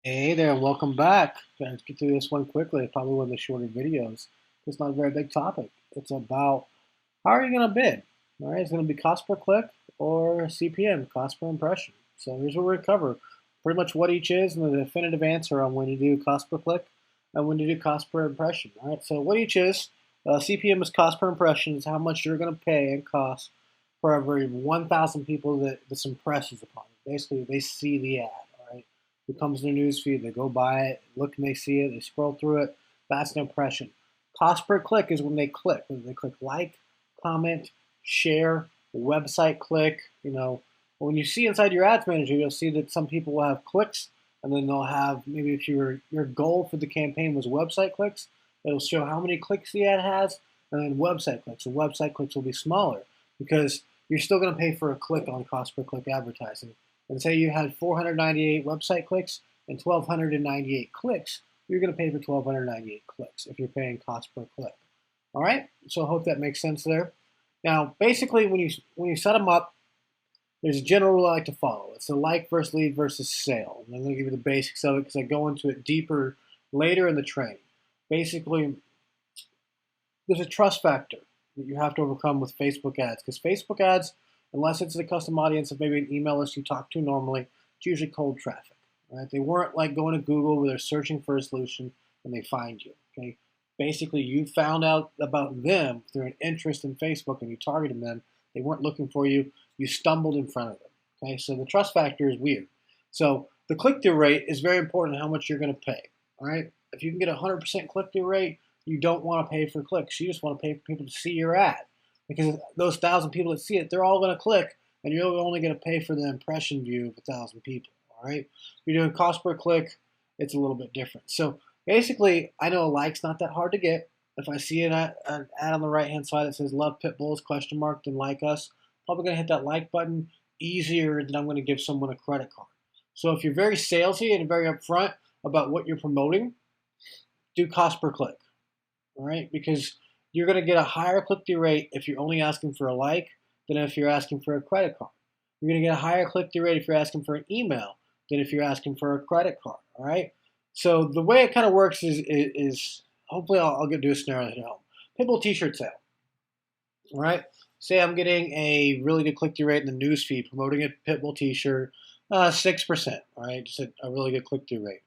Hey there, welcome back. Let's get through this one quickly. Probably one of the shorter videos. It's not a very big topic. It's about how are you going to bid? All right, it's going to be cost per click or CPM, cost per impression. So here's what we're going to cover. Pretty much what each is and the definitive answer on when you do cost per click and when you do cost per impression. All right, so what each is, CPM is cost per impression, is how much you're going to pay and cost for every 1,000 people that this impresses upon. Basically, they see the ad. All right, it comes in their news feed, they go by it, look and they see it, they scroll through it. That's an impression. Cost per click is when they click. When they click like, comment, share, website click. When you see inside your ads manager, you'll see that some people will have clicks, and then they'll have maybe if your goal for the campaign was website clicks, it'll show how many clicks the ad has, and then website clicks. And website clicks will be smaller because you're still going to pay for a click on cost per click advertising. And say you had 498 website clicks and 1,298 clicks, you're going to pay for 1,298 clicks if you're paying cost per click. All right, so I hope that makes sense there. Now, basically, when you set them up, there's a general rule I like to follow. It's a like versus lead versus sale. And I'm going to give you the basics of it because I go into it deeper later in the training. Basically, there's a trust factor that you have to overcome with Facebook ads because Facebook ads, unless it's a custom audience of maybe an email list you talk to normally, it's usually cold traffic. Right? They weren't like going to Google where they're searching for a solution and they find you. Okay, basically you found out about them through an interest in Facebook and you targeted them. They weren't looking for you. You stumbled in front of them. Okay, so the trust factor is weird. So the click-through rate is very important how much you're going to pay. All right, if you can get a 100% click-through rate, you don't want to pay for clicks. You just want to pay for people to see your ad because those 1,000 people that see it, they're all going to click, and you're only going to pay for the impression view of 1,000 people. All right, if you're doing cost per click, it's a little bit different. So basically, I know a like's not that hard to get. If I see an ad on the right hand side that says "Love Pit Bulls?" then like us, probably going to hit that like button easier than I'm going to give someone a credit card. So if you're very salesy and very upfront about what you're promoting, do cost per click. All right, because you're going to get a higher click-through rate if you're only asking for a like than if you're asking for a credit card. You're going to get a higher click-through rate if you're asking for an email than if you're asking for a credit card. All right, so the way it kind of works is hopefully I'll get to a scenario at home. Pitbull T-shirt sale. All right, say I'm getting a really good click-through rate in the news feed promoting a Pitbull T-shirt, 6%. All right, just a really good click-through rate.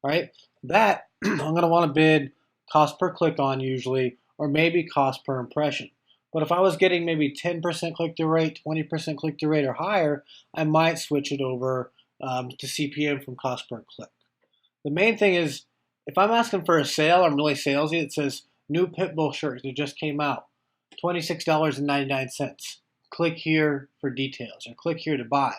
All right, that I'm going to want to bid cost per click on usually, or maybe cost per impression. But if I was getting maybe 10% click-through rate, 20% click-through rate or higher, I might switch it over to CPM from cost per click. The main thing is if I'm asking for a sale, I'm really salesy. It says new Pitbull shirt that just came out, $26.99. Click here for details or click here to buy.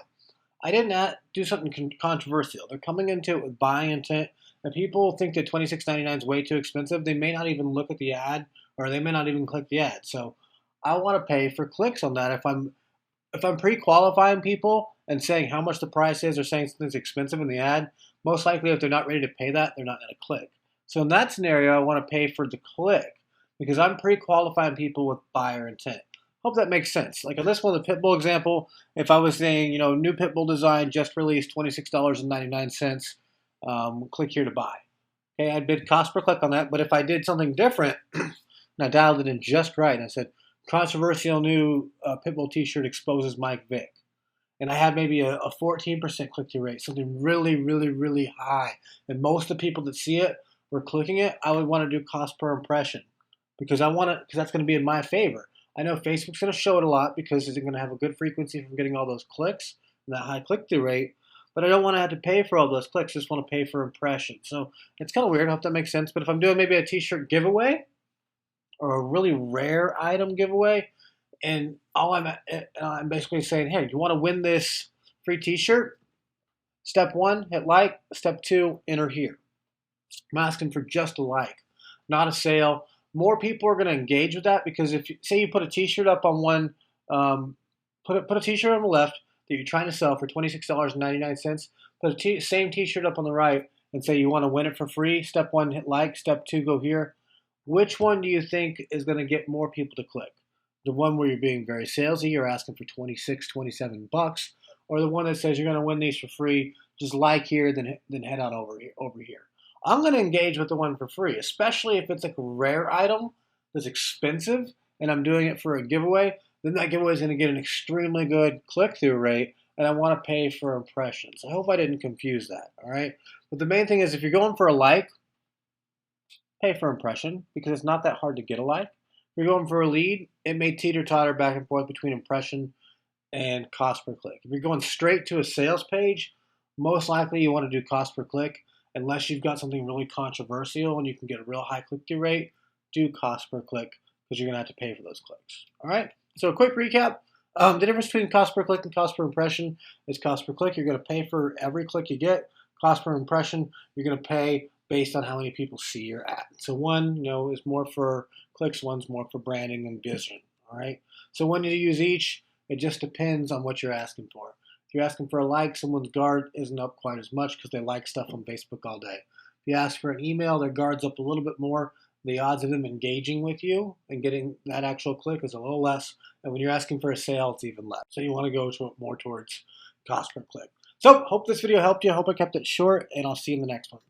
I did not do something controversial. They're coming into it with buying intent, and people think that $26.99 is way too expensive. They may not even look at the ad, or they may not even click the ad. So I want to pay for clicks on that. If I'm pre-qualifying people and saying how much the price is or saying something's expensive in the ad, most likely if they're not ready to pay that, they're not going to click. So in that scenario, I want to pay for the click because I'm pre-qualifying people with buyer intent. Hope that makes sense. Like on this one, the Pitbull example, if I was saying, new Pitbull design just released, $26.99, click here to buy. Okay, I'd bid cost per click on that. But if I did something different, and I dialed it in just right, and I said, controversial new Pitbull t-shirt exposes Mike Vick. And I had maybe a 14% click-through rate, something really, really, really high. And most of the people that see it were clicking it. I would want to do cost per impression because that's going to be in my favor. I know Facebook's going to show it a lot because it's going to have a good frequency from getting all those clicks and that high click-through rate. But I don't want to have to pay for all those clicks. I just want to pay for impressions. So it's kind of weird. I hope that makes sense. But if I'm doing maybe a t-shirt giveaway or a really rare item giveaway, and I'm basically saying, hey, do you want to win this free T-shirt? Step one, hit like. Step two, enter here. I'm asking for just a like, not a sale. More people are going to engage with that because if say you put a T-shirt up on one, put a T-shirt on the left that you're trying to sell for $26.99. Put a same T-shirt up on the right and say you want to win it for free. Step one, hit like. Step two, go here. Which one do you think is going to get more people to click? The one where you're being very salesy, you're asking for 26, 27 bucks, or the one that says you're going to win these for free, just like here, then head on over here. I'm going to engage with the one for free, especially if it's like a rare item that's expensive and I'm doing it for a giveaway. Then that giveaway is going to get an extremely good click-through rate, and I want to pay for impressions. I hope I didn't confuse that, all right? But the main thing is if you're going for a like, pay for impression because it's not that hard to get a like. If you're going for a lead, it may teeter-totter back and forth between impression and cost per click. If you're going straight to a sales page, most likely you want to do cost per click. Unless you've got something really controversial and you can get a real high click-through rate, do cost per click because you're going to have to pay for those clicks. All right, so a quick recap. The difference between cost per click and cost per impression is cost per click. You're going to pay for every click you get. Cost per impression, you're going to pay based on how many people see your ad. So one, is more for clicks, one's more for branding and vision. All right, so when you use each, it just depends on what you're asking for. If you're asking for a like, someone's guard isn't up quite as much because they like stuff on Facebook all day. If you ask for an email, their guard's up a little bit more. The odds of them engaging with you and getting that actual click is a little less. And when you're asking for a sale, it's even less. So you want to go more towards cost per click. So hope this video helped you. I hope I kept it short, and I'll see you in the next one.